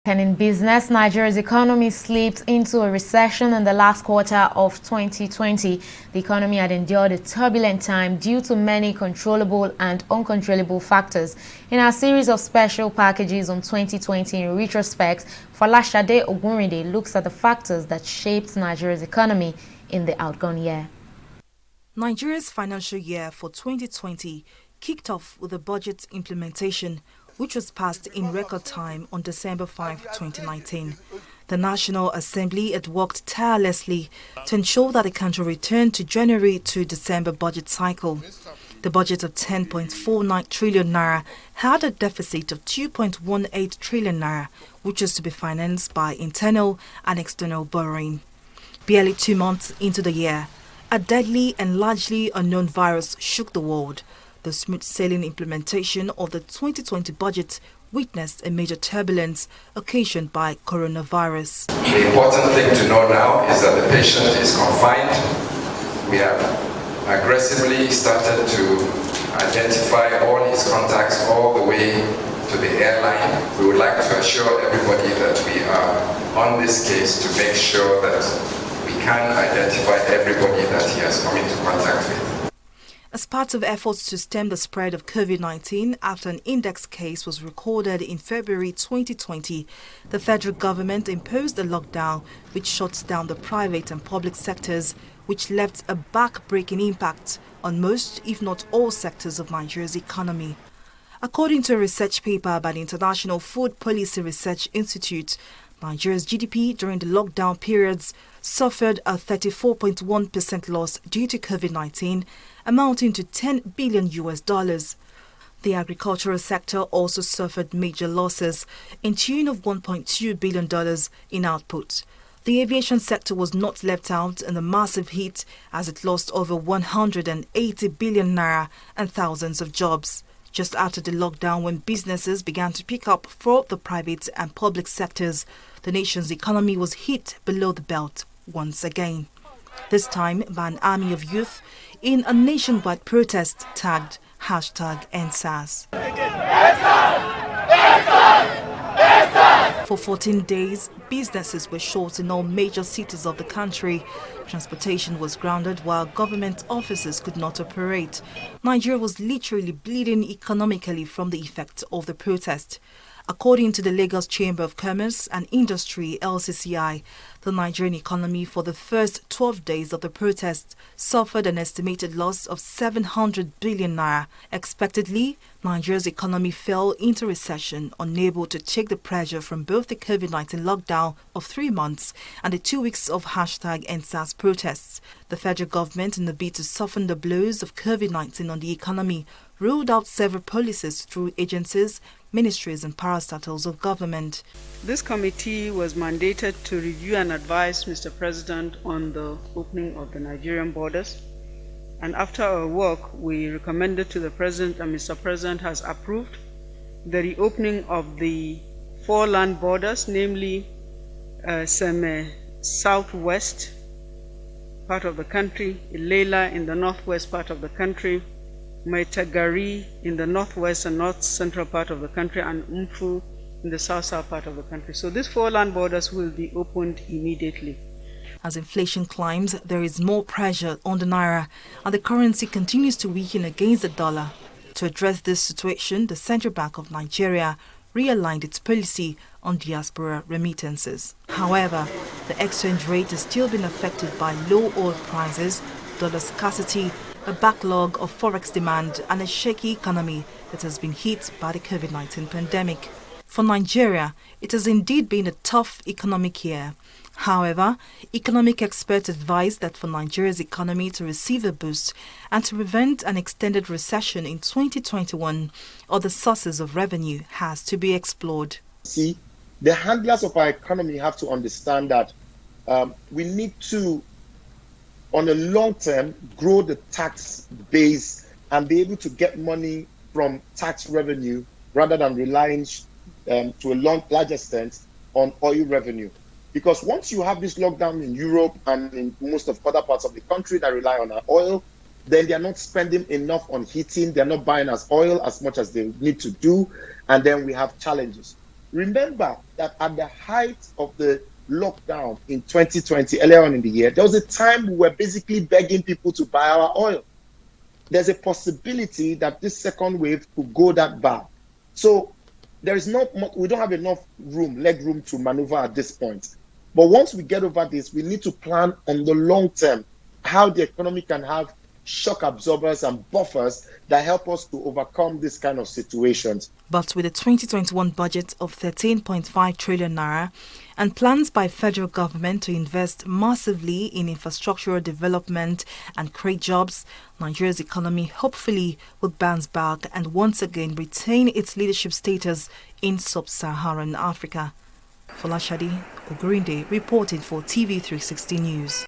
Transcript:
And in business, Nigeria's economy slipped into a recession in the last quarter of 2020. The economy had endured a turbulent time due to many controllable and uncontrollable factors. In our series of special packages on 2020 in Retrospect, Falashade Ogunrinde looks at the factors that shaped Nigeria's economy in the outgone year. Nigeria's financial year for 2020 kicked off with a budget implementation, which was passed in record time on December 5, 2019. The National Assembly had worked tirelessly to ensure that the country returned to January to December budget cycle. The budget of 10.49 trillion naira had a deficit of 2.18 trillion naira, which was to be financed by internal and external borrowing. Barely 2 months into the year, a deadly and largely unknown virus shook the world. The smooth-sailing implementation of the 2020 budget witnessed a major turbulence occasioned by coronavirus. The important thing to know now is that the patient is confined. We have aggressively started to identify all his contacts all the way to the airline. We would like to assure everybody that we are on this case to make sure that we can identify everybody that he has come into contact with. As part of efforts to stem the spread of COVID-19 after an index case was recorded in February 2020, the federal government imposed a lockdown which shuts down the private and public sectors, which left a back-breaking impact on most, if not all, sectors of Nigeria's economy. According to a research paper by the International Food Policy Research Institute, Nigeria's GDP during the lockdown periods suffered a 34.1% loss due to COVID-19, amounting to $10 billion. The agricultural sector also suffered major losses in tune of $1.2 billion in output. The aviation sector was not left out in the massive hit as it lost over 180 billion naira and thousands of jobs. Just after the lockdown, when businesses began to pick up for the private and public sectors, the nation's economy was hit below the belt once again. This time by an army of youth in a nationwide protest tagged #EndSARS. For 14 days, businesses were shut in all major cities of the country. Transportation was grounded while government offices could not operate. Nigeria was literally bleeding economically from the effect of the protest. According to the Lagos Chamber of Commerce and Industry (LCCI), the Nigerian economy for the first 12 days of the protest suffered an estimated loss of 700 billion naira. Expectedly, Nigeria's economy fell into recession, unable to take the pressure from both the COVID-19 lockdown of 3 months and the 2 weeks of #EndSARS protests. The federal government, in the bid to soften the blows of COVID-19 on the economy, rolled out several policies through agencies, ministries and parastatals of government. This committee was mandated to review and advise Mr. President on the opening of the Nigerian borders. And after our work, we recommended to the President, and Mr. President has approved the reopening of the 4 land borders, namely Seme southwest part of the country, Ilela in the northwest part of the country, Maitagari in the northwest and north central part of the country, and Umfu in the south part of the country. So these 4 land borders will be opened immediately. As inflation climbs, there is more pressure on the naira and the currency continues to weaken against the dollar. To address this situation, the Central Bank of Nigeria realigned its policy on diaspora remittances. However, the exchange rate is still being affected by low oil prices, dollar scarcity, a backlog of forex demand and a shaky economy that has been hit by the COVID-19 pandemic. For Nigeria, it has indeed been a tough economic year. However, economic experts advise that for Nigeria's economy to receive a boost and to prevent an extended recession in 2021, other sources of revenue has to be explored. See, the handlers of our economy have to understand that we need to, on the long term, grow the tax base and be able to get money from tax revenue rather than relying to a large extent on oil revenue. Because once you have this lockdown in Europe and in most of other parts of the country that rely on our oil, then they're not spending enough on heating, they're not buying as oil as much as they need to do, and then we have challenges. Remember that at the height of the lockdown in 2020, earlier on in the year, there was a time we were basically begging people to buy our oil. There's a possibility that this second wave could go that bad. So there is not much, we don't have enough leg room to maneuver at this point. But once we get over this, we need to plan on the long term, how the economy can have shock absorbers and buffers that help us to overcome this kind of situations. But with a 2021 budget of 13.5 trillion naira and plans by federal government to invest massively in infrastructural development and create jobs, Nigeria's economy hopefully will bounce back and once again retain its leadership status in sub-Saharan Africa. Folashade Ogurinde reporting for TV360 News.